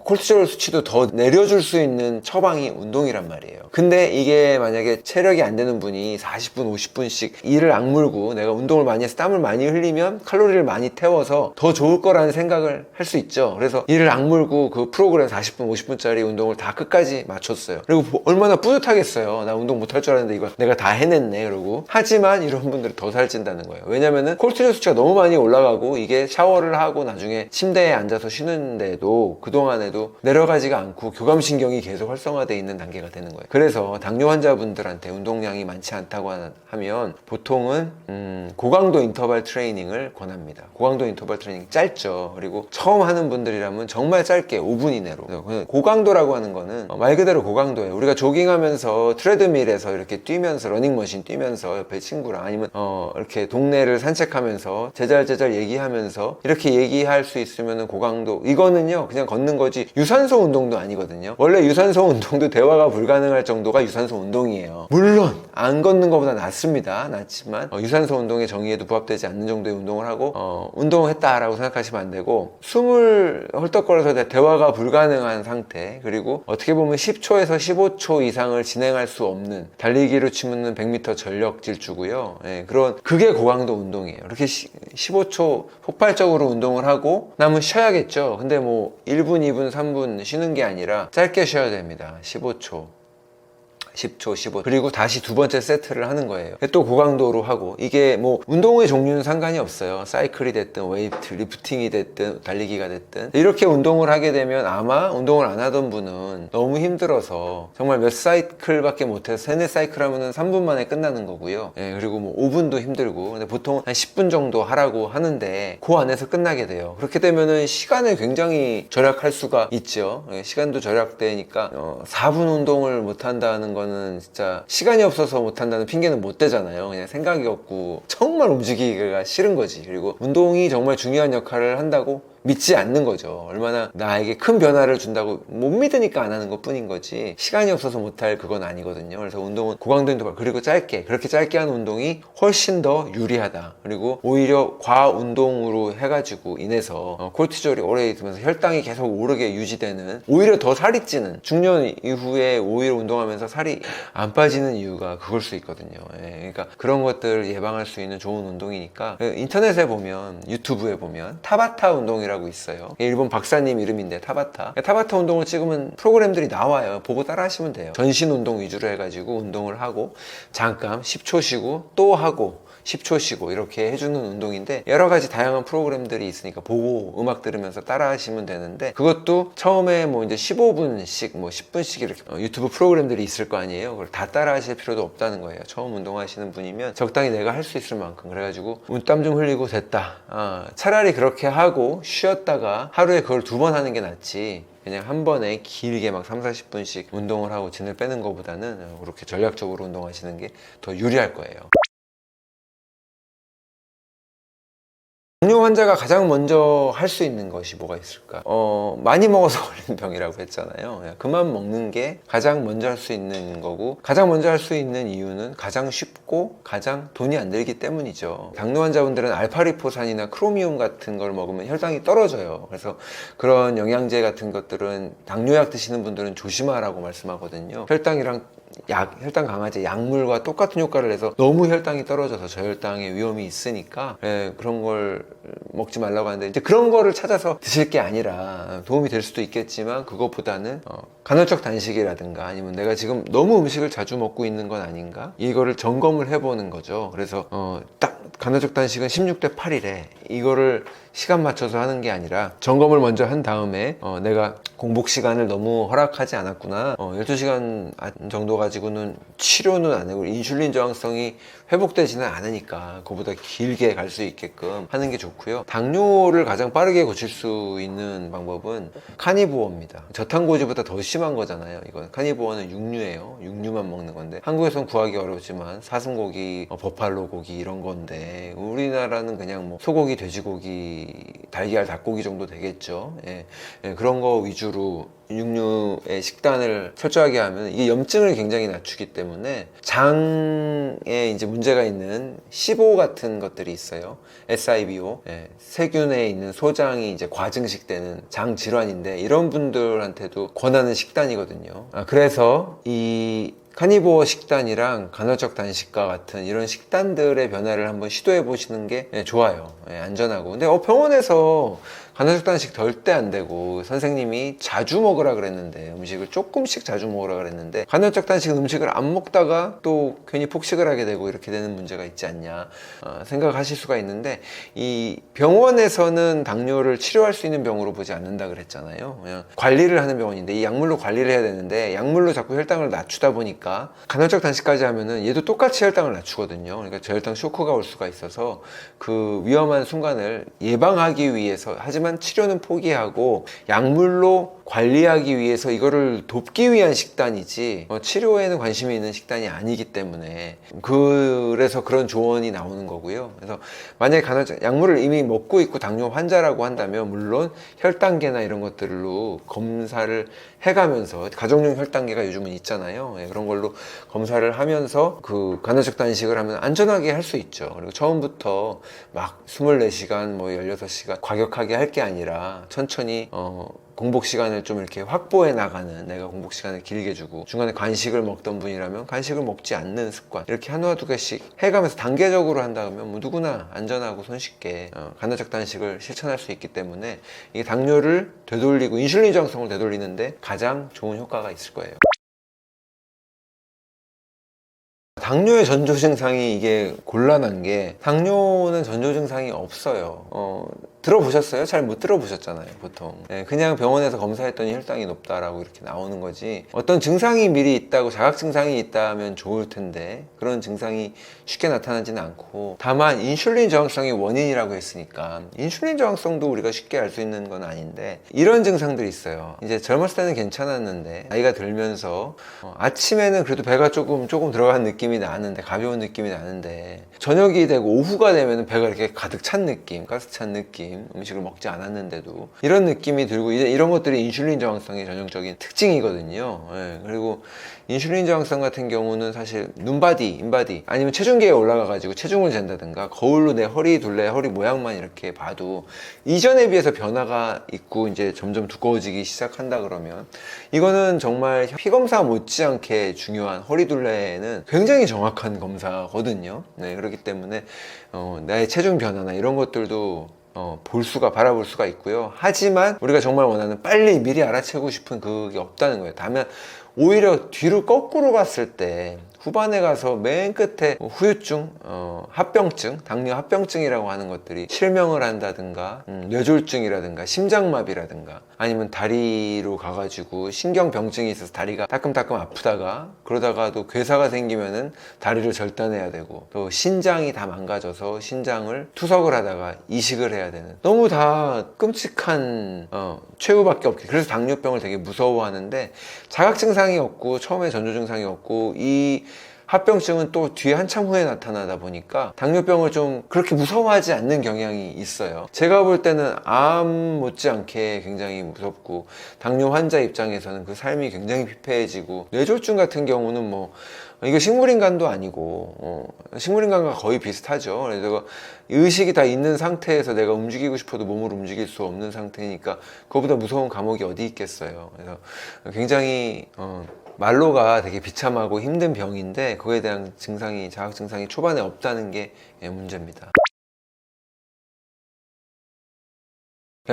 콜티졸 수치도 더 내려줄 수 있는 처방이 운동이란 말이에요. 근데 이게 만약에 체력이 안 되는 분이 40분, 50분씩 이를 악물고 내가 운동을 많이 해서 땀을 많이 흘리면 칼로리를 많이 태워서 더 좋을 거라는 생각을 할 수 있죠. 그래서 이를 악물고 그 프로그램 40분, 50분짜리 운동을 다 끝까지 마쳤어요. 그리고 얼마나 뿌듯하겠어요. 나 운동 못할 줄 알았는데 이거 내가 다 해냈네. 그러고 하지만 이런 분들은 더 살찐다는 거예요. 왜냐면은 콜티졸 수치가 너무 많이 올라가고 이게 샤워를 하고 나중에 침대에 앉아서 쉬는데도 그동안에도 내려가지가 않고 교감신경이 계속 활성화되어 있는 단계가 되는 거예요. 그래서 당뇨 환자분들한테 운동량이 많지 않다고 하면 보통은 고강도 인터벌 트레이닝을 권합니다. 고강도 인터벌 트레이닝 짧죠. 그리고 처음 하는 분들이라면 정말 짧게 5분 이내로. 고강도라고 하는 거는 말 그대로 고강도예요. 우리가 조깅하면서 트레드밀에서 이렇게 뛰면서 러닝머신 뛰면서 옆에 친구랑 아니면 이렇게 동네를 산책하면서 제잘제잘 얘기하면서 이렇게 얘기할 수 있으면 고강도. 이거는요 그냥 걷는 거지 유산소 운동도 아니거든요. 원래 유산소 운동도 대화가 불가능할 정도가 유산소 운동이에요. 물론 안 걷는 것보다 낫습니다. 낫지만 유산소 운동의 정의에도 부합되지 않는 정도의 운동을 하고 운동했다라고 생각하시면 안 되고 숨을 헐떡거려서 대화가 불가능한 상태 그리고 어떻게 보면 10초에서 15초 이상을 진행할 수 없는 달리기로 치면 100m 전력 질주고요. 그게 고강도 운동이에요. 이렇게 15초 폭발적으로 운동을 하고 남은 쉬어야겠죠. 근데 뭐 1분, 2분, 3분 쉬는 게 아니라 짧게 쉬어야 됩니다. 15초. 10초, 15초. 그리고 다시 두 번째 세트를 하는 거예요. 또 고강도로 하고 이게 뭐 운동의 종류는 상관이 없어요. 사이클이 됐든 웨이트, 리프팅이 됐든 달리기가 됐든 이렇게 운동을 하게 되면 아마 운동을 안 하던 분은 너무 힘들어서 정말 몇 사이클밖에 못해서 세네 사이클 하면은 3분 만에 끝나는 거고요. 그리고 뭐 5분도 힘들고 근데 보통 한 10분 정도 하라고 하는데 그 안에서 끝나게 돼요. 그렇게 되면은 시간을 굉장히 절약할 수가 있죠. 시간도 절약되니까 4분 운동을 못 한다는 건 진짜 시간이 없어서 못한다는 핑계는 못 대잖아요. 그냥 생각이 없고 정말 움직이기가 싫은 거지. 그리고 운동이 정말 중요한 역할을 한다고 믿지 않는 거죠. 얼마나 나에게 큰 변화를 준다고 못 믿으니까 안 하는 것 뿐인 거지 시간이 없어서 못할 그건 아니거든요. 그래서 운동은 고강도 인터벌 그리고 그렇게 짧게 하는 운동이 훨씬 더 유리하다. 그리고 오히려 과운동으로 해가지고 인해서 콜티졸이 오래 있으면서 혈당이 계속 오르게 유지되는 오히려 더 살이 찌는 중년 이후에 오히려 운동하면서 살이 안 빠지는 이유가 그걸 수 있거든요. 그러니까 그런 것들을 예방할 수 있는 좋은 운동이니까 인터넷에 보면 유튜브에 보면 타바타 운동이라고 있어요. 일본 박사님 이름인데 타바타 운동을 찍으면 프로그램들이 나와요. 보고 따라 하시면 돼요. 전신 운동 위주로 해가지고 운동을 하고 잠깐 10초 쉬고 또 하고 10초 쉬고 이렇게 해주는 운동인데 여러 가지 다양한 프로그램들이 있으니까 보고 음악 들으면서 따라 하시면 되는데 그것도 처음에 뭐 이제 15분씩 뭐 10분씩 이렇게 유튜브 프로그램들이 있을 거 아니에요. 그걸 다 따라 하실 필요도 없다는 거예요. 처음 운동하시는 분이면 적당히 내가 할 수 있을 만큼 그래가지고 땀 좀 흘리고 됐다. 차라리 그렇게 하고 쉬었다가 하루에 그걸 2번 하는 게 낫지 그냥 한 번에 길게 막 3, 40분씩 운동을 하고 진을 빼는 것보다는 그렇게 전략적으로 운동하시는 게 더 유리할 거예요. 당뇨 환자가 가장 먼저 할 수 있는 것이 뭐가 있을까? 많이 먹어서 걸리는 병이라고 했잖아요. 그만 먹는 게 가장 먼저 할 수 있는 거고, 가장 먼저 할 수 있는 이유는 가장 쉽고 가장 돈이 안 들기 때문이죠. 당뇨 환자분들은 알파리포산이나 크로미움 같은 걸 먹으면 혈당이 떨어져요. 그래서 그런 영양제 같은 것들은 당뇨약 드시는 분들은 조심하라고 말씀하거든요. 혈당 강화제 약물과 똑같은 효과를 내서 너무 혈당이 떨어져서 저혈당의 위험이 있으니까 그런 걸 먹지 말라고 하는데, 이제 그런 거를 찾아서 드실 게 아니라 도움이 될 수도 있겠지만, 그것보다는 간헐적 단식이라든가 아니면 내가 지금 너무 음식을 자주 먹고 있는 건 아닌가, 이거를 점검을 해보는 거죠. 그래서 딱 간헐적 단식은 16대 8이래 이거를 시간 맞춰서 하는 게 아니라 점검을 먼저 한 다음에 내가 공복 시간을 너무 허락하지 않았구나, 12시간 정도 가지고는 치료는 안 하고 인슐린 저항성이 회복되지는 않으니까 그보다 길게 갈 수 있게끔 하는 게 좋고요. 당뇨를 가장 빠르게 고칠 수 있는 방법은 카니보어입니다. 저탄고지보다 더 심한 거잖아요. 이건 카니보어는 육류예요. 육류만 먹는 건데 한국에선 구하기 어렵지만 사슴고기, 버팔로 고기 이런 건데, 우리나라는 그냥 뭐 소고기, 돼지고기, 달걀, 닭고기 정도 되겠죠. 그런 거 위주로 육류의 식단을 철저하게 하면 이게 염증을 굉장히 낮추기 때문에 장에 이제 문제가 있는 SIBO 같은 것들이 있어요. SIBO. 세균에 있는 소장이 이제 과증식되는 장 질환인데, 이런 분들한테도 권하는 식단이거든요. 그래서 이 카니보어 식단이랑 간헐적 단식과 같은 이런 식단들의 변화를 한번 시도해 보시는 게 좋아요. 안전하고. 근데 병원에서 간헐적 단식 절대 안 되고, 선생님이 자주 먹으라 그랬는데, 음식을 조금씩 자주 먹으라 그랬는데, 간헐적 단식은 음식을 안 먹다가 또 괜히 폭식을 하게 되고 이렇게 되는 문제가 있지 않냐 생각하실 수가 있는데, 이 병원에서는 당뇨를 치료할 수 있는 병으로 보지 않는다 그랬잖아요. 그냥 관리를 하는 병원인데, 이 약물로 관리를 해야 되는데 약물로 자꾸 혈당을 낮추다 보니까 간헐적 단식까지 하면은 얘도 똑같이 혈당을 낮추거든요. 그러니까 저혈당 쇼크가 올 수가 있어서 그 위험한 순간을 예방하기 위해서, 하지만 치료는 포기하고 약물로 관리하기 위해서 이거를 돕기 위한 식단이지 치료에는 관심이 있는 식단이 아니기 때문에, 그래서 그런 조언이 나오는 거고요. 그래서 만약에 약물을 이미 먹고 있고 당뇨 환자라고 한다면 물론 혈당계나 이런 것들로 검사를 해가면서, 가정용 혈당계가 요즘은 있잖아요. 그런 걸로 검사를 하면서 그 간헐적 단식을 하면 안전하게 할 수 있죠. 그리고 처음부터 막 24시간 뭐 16시간 과격하게 할 게 아니라 천천히 공복 시간을 좀 이렇게 확보해 나가는, 내가 공복 시간을 길게 주고 중간에 간식을 먹던 분이라면 간식을 먹지 않는 습관, 이렇게 하나 두 개씩 해가면서 단계적으로 한다면 뭐 누구나 안전하고 손쉽게 간헐적 단식을 실천할 수 있기 때문에, 이게 당뇨를 되돌리고 인슐린 저항성을 되돌리는데 가장 좋은 효과가 있을 거예요. 당뇨의 전조 증상이 이게 곤란한 게, 당뇨는 전조 증상이 없어요. 들어보셨어요? 잘 못 들어보셨잖아요, 보통. 그냥 병원에서 검사했더니 혈당이 높다라고 이렇게 나오는 거지, 어떤 증상이 미리 있다고, 자각 증상이 있다면 좋을 텐데 그런 증상이 쉽게 나타나지는 않고, 다만 인슐린 저항성이 원인이라고 했으니까 인슐린 저항성도 우리가 쉽게 알 수 있는 건 아닌데, 이런 증상들이 있어요. 이제 젊었을 때는 괜찮았는데 나이가 들면서 아침에는 그래도 배가 조금 들어간 느낌이 나는데, 가벼운 느낌이 나는데, 저녁이 되고 오후가 되면 배가 이렇게 가득 찬 느낌, 가스 찬 느낌, 음식을 먹지 않았는데도 이런 느낌이 들고, 이제 이런 것들이 인슐린 저항성의 전형적인 특징이거든요. 그리고 인슐린 저항성 같은 경우는 사실 눈바디, 인바디 아니면 체중계에 올라가 가지고 체중을 잰다든가, 거울로 내 허리 둘레, 허리 모양만 이렇게 봐도 이전에 비해서 변화가 있고 이제 점점 두꺼워지기 시작한다 그러면, 이거는 정말 피검사 못지않게 중요한, 허리 둘레는 굉장히 정확한 검사거든요. 그렇기 때문에 나의 체중 변화나 이런 것들도 바라볼 수가 있고요. 하지만 우리가 정말 원하는, 빨리 미리 알아채고 싶은 그게 없다는 거예요. 다만 오히려 뒤로 거꾸로 갔을 때, 후반에 가서 맨 끝에 후유증, 합병증, 당뇨 합병증이라고 하는 것들이 실명을 한다든가, 뇌졸중이라든가 심장마비라든가, 아니면 다리로 가가지고 신경병증이 있어서 다리가 따끔따끔 아프다가, 그러다가도 괴사가 생기면은 다리를 절단해야 되고, 또 신장이 다 망가져서 신장을 투석을 하다가 이식을 해야 되는, 너무 다 끔찍한 최후밖에 없게, 그래서 당뇨병을 되게 무서워하는데, 자각 증상이 없고 처음에 전조 증상이 없고 이 합병증은 또 뒤에 한참 후에 나타나다 보니까 당뇨병을 좀 그렇게 무서워하지 않는 경향이 있어요. 제가 볼 때는 암 못지않게 굉장히 무섭고, 당뇨 환자 입장에서는 그 삶이 굉장히 피폐해지고, 뇌졸중 같은 경우는 뭐 이거 식물인간도 아니고 식물인간과 거의 비슷하죠. 그래서 의식이 다 있는 상태에서 내가 움직이고 싶어도 몸을 움직일 수 없는 상태니까 그거보다 무서운 감옥이 어디 있겠어요. 그래서 굉장히 말로가 되게 비참하고 힘든 병인데, 그거에 대한 증상이, 자각 증상이 초반에 없다는 게 문제입니다.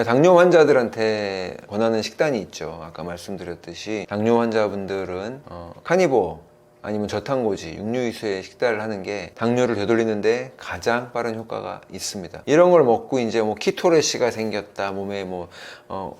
당뇨 환자들한테 권하는 식단이 있죠. 아까 말씀드렸듯이 당뇨 환자분들은 카니보어 아니면 저탄고지, 육류이수의 식단을 하는 게 당뇨를 되돌리는데 가장 빠른 효과가 있습니다. 이런 걸 먹고 이제 뭐 키토레시가 생겼다, 몸에 뭐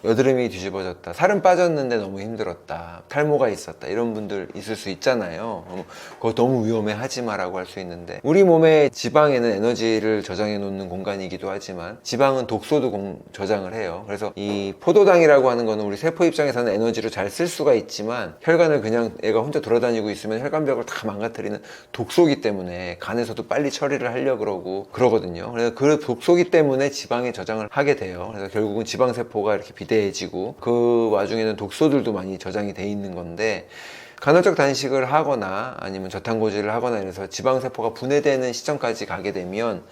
여드름이 뒤집어졌다, 살은 빠졌는데 너무 힘들었다, 탈모가 있었다, 이런 분들 있을 수 있잖아요. 그거 너무 위험해, 하지 마라고 할 수 있는데, 우리 몸의 지방에는 에너지를 저장해 놓는 공간이기도 하지만 지방은 독소도 저장을 해요. 그래서 이 포도당이라고 하는 거는 우리 세포 입장에서는 에너지로 잘 쓸 수가 있지만, 혈관을 그냥 애가 혼자 돌아다니고 있으면 혈관벽을 다 망가뜨리는 독소기 때문에 간에서도 빨리 처리를 하려고 그러거든요. 그래서 그 독소기 때문에 지방에 저장을 하게 돼요. 그래서 결국은 지방세포가 이렇게 비대해지고, 그 와중에는 독소들도 많이 저장이 돼 있는 건데, 간헐적 단식을 하거나 아니면 저탄고지를 하거나 이래서 지방세포가 분해되는 시점까지 가게 되면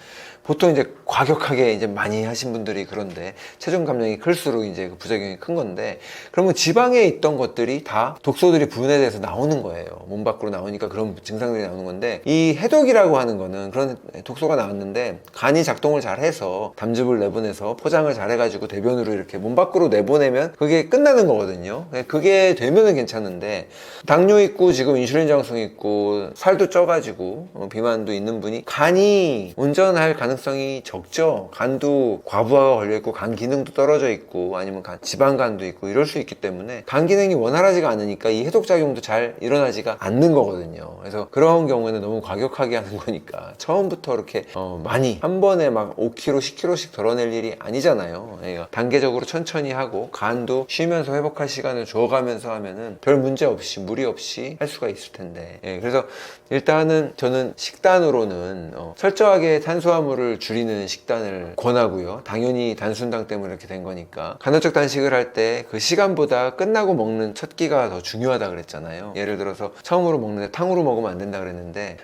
보통 이제 과격하게 이제 많이 하신 분들이, 그런데 체중 감량이 클수록 이제 그 부작용이 큰 건데, 그러면 지방에 있던 것들이 다 독소들이 분해돼서 나오는 거예요. 몸 밖으로 나오니까 그런 증상들이 나오는 건데, 이 해독이라고 하는 거는 그런 독소가 나왔는데 간이 작동을 잘 해서 담즙을 내보내서 포장을 잘 해가지고 대변으로 이렇게 몸 밖으로 내보내면 그게 끝나는 거거든요. 그게 되면은 괜찮은데, 당뇨 있고 지금 인슐린 저항성 있고 살도 쪄가지고 비만도 있는 분이 간이 온전할 가능성이 적죠. 간도 과부하가 걸려있고 간 기능도 떨어져 있고 아니면 지방간도 있고 이럴 수 있기 때문에 간 기능이 원활하지가 않으니까 이 해독작용도 잘 일어나지가 않는 거거든요. 그래서 그런 경우에는 너무 과격하게 하는 거니까 처음부터 이렇게 많이 한 번에 막 5kg, 10kg씩 덜어낼 일이 아니잖아요. 그러니까 단계적으로 천천히 하고 간도 쉬면서 회복할 시간을 줘가면서 하면은 별 문제 없이, 무리 없이 할 수가 있을 텐데, 그래서 일단은 저는 식단으로는 철저하게 탄수화물을 줄이는 식단을 권하고요. 당연히 단순당 때문에 이렇게 된 거니까 간헐적 단식을 할 때 그 시간보다 끝나고 먹는 첫 끼가 더 중요하다 그랬잖아요. 예를 들어서 처음으로 먹는데 탕후루 먹으면 안 된다 그랬는데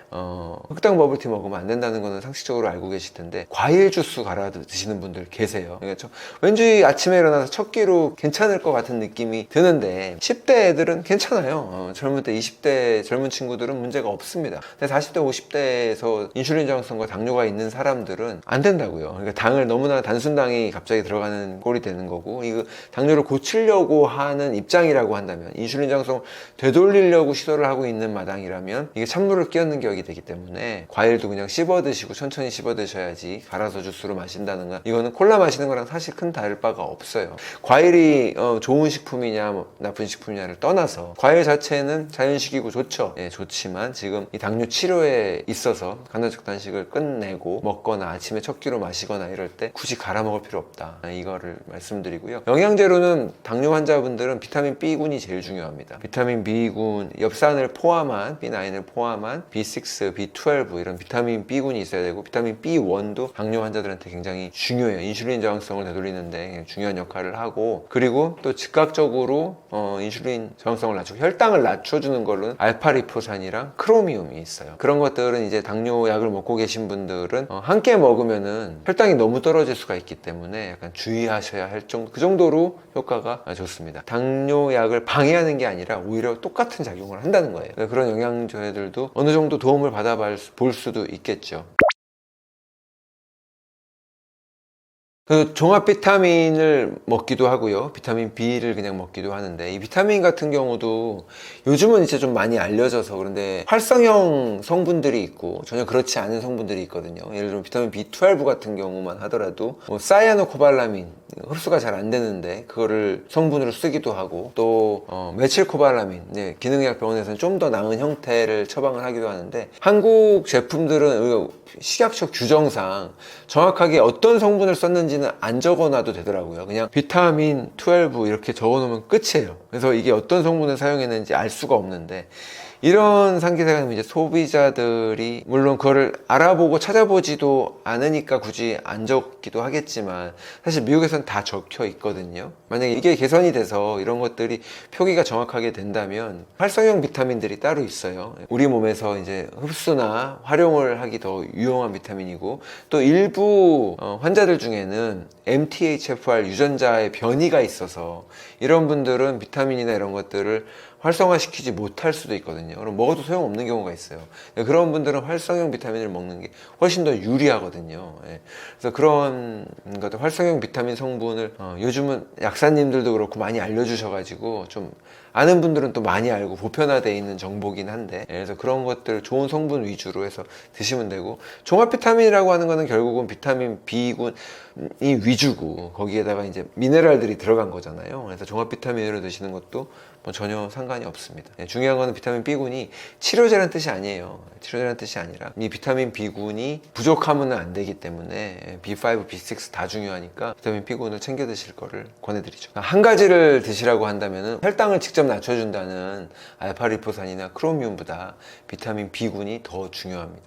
흑당 버블티 먹으면 안 된다는 거는 상식적으로 알고 계실 텐데, 과일 주스 갈아 드시는 분들 계세요. 그러니까 왠지 아침에 일어나서 첫 끼로 괜찮을 것 같은 느낌이 드는데 10대 애들은 괜찮아요. 젊을 때 20대 젊은 친구들은 문제가 없습니다. 근데 40대 50대에서 인슐린 저항성과 당뇨가 있는 사람들은 안 된다고요. 그러니까 당을 너무나 단순당이 갑자기 들어가는 꼴이 되는 거고, 이거 당뇨를 고치려고 하는 입장이라고 한다면, 인슐린 저항성을 되돌리려고 시도를 하고 있는 마당이라면 이게 찬물을 끼얹는 격이 되기 때문에 과일도 그냥 씹어 드시고 천천히 씹어 드셔야지, 갈아서 주스로 마신다는 건, 이거는 콜라 마시는 거랑 사실 큰 다를 바가 없어요. 과일이 좋은 식품이냐 뭐 나쁜 식품이냐를 떠나서 과일 자체는 자연식이고 좋죠. 좋지만 지금 이 당뇨 치료에 있어서 간헐적 단식을 끝내고 먹거나 아침에 첫 끼로 마시거나 이럴 때 굳이 갈아 먹을 필요 없다, 이거를 말씀드리고요. 영양제로는 당뇨 환자분들은 비타민 B군이 제일 중요합니다. 비타민 B군, 엽산을 포함한, B9을 포함한 B6, B12 이런 비타민 B군이 있어야 되고, 비타민 B1도 당뇨 환자들한테 굉장히 중요해요. 인슐린 저항성을 되돌리는데 중요한 역할을 하고, 그리고 또 즉각적으로 인슐린 저항성을 낮추고 혈당을 낮춰주는 걸로는 알파리포산이랑 크로미움이 있어요. 그런 것들은 이제 당뇨 약을 먹고 계신 분들은 함께 먹으면은 혈당이 너무 떨어질 수가 있기 때문에 약간 주의하셔야 할 정도, 그 정도로 효과가 좋습니다. 당뇨 약을 방해하는 게 아니라 오히려 똑같은 작용을 한다는 거예요. 그런 영양제들도 어느 정도 도움을 받아볼 수도 있겠죠. 그 종합 비타민을 먹기도 하고요. 비타민 B를 그냥 먹기도 하는데, 이 비타민 같은 경우도 요즘은 이제 좀 많이 알려져서 그런데 활성형 성분들이 있고 전혀 그렇지 않은 성분들이 있거든요. 예를 들어 비타민 B12 같은 경우만 하더라도 사이아노코발라민, 흡수가 잘 안 되는데 그거를 성분으로 쓰기도 하고, 또 메칠코발라민, 기능의학 병원에서는 좀 더 나은 형태를 처방을 하기도 하는데, 한국 제품들은 식약처 규정상 정확하게 어떤 성분을 썼는지는 안 적어놔도 되더라고요. 그냥 비타민 12 이렇게 적어놓으면 끝이에요. 그래서 이게 어떤 성분을 사용했는지 알 수가 없는데, 이런 상기세가 되면 이제 소비자들이 물론 그거를 알아보고 찾아보지도 않으니까 굳이 안 적기도 하겠지만 사실 미국에서는 다 적혀 있거든요. 만약에 이게 개선이 돼서 이런 것들이 표기가 정확하게 된다면 활성형 비타민들이 따로 있어요. 우리 몸에서 이제 흡수나 활용을 하기 더 유용한 비타민이고, 또 일부 환자들 중에는 MTHFR 유전자의 변이가 있어서 이런 분들은 비타민이나 이런 것들을 활성화시키지 못할 수도 있거든요. 그럼 먹어도 소용없는 경우가 있어요. 그런 분들은 활성형 비타민을 먹는 게 훨씬 더 유리하거든요. 예. 그래서 그런 것들, 활성형 비타민 성분을 요즘은 약사님들도 그렇고 많이 알려주셔가지고 좀 아는 분들은 또 많이 알고 보편화되어 있는 정보긴 한데, 예, 그래서 그런 것들 좋은 성분 위주로 해서 드시면 되고, 종합 비타민이라고 하는 거는 결국은 비타민 B군이 위주고 거기에다가 이제 미네랄들이 들어간 거잖아요. 그래서 종합 비타민으로 드시는 것도 뭐 전혀 상관이 없습니다. 예, 중요한 거는 비타민 B군이 치료제라는 뜻이 아니에요. 치료제라는 뜻이 아니라 이 비타민 B군이 부족하면 안 되기 때문에 B5, B6 다 중요하니까 비타민 B군을 챙겨 드실 거를 권해드리죠. 한 가지를 드시라고 한다면 혈당을 직접 낮춰준다는 알파리포산이나 크로미움보다 비타민 B군이 더 중요합니다.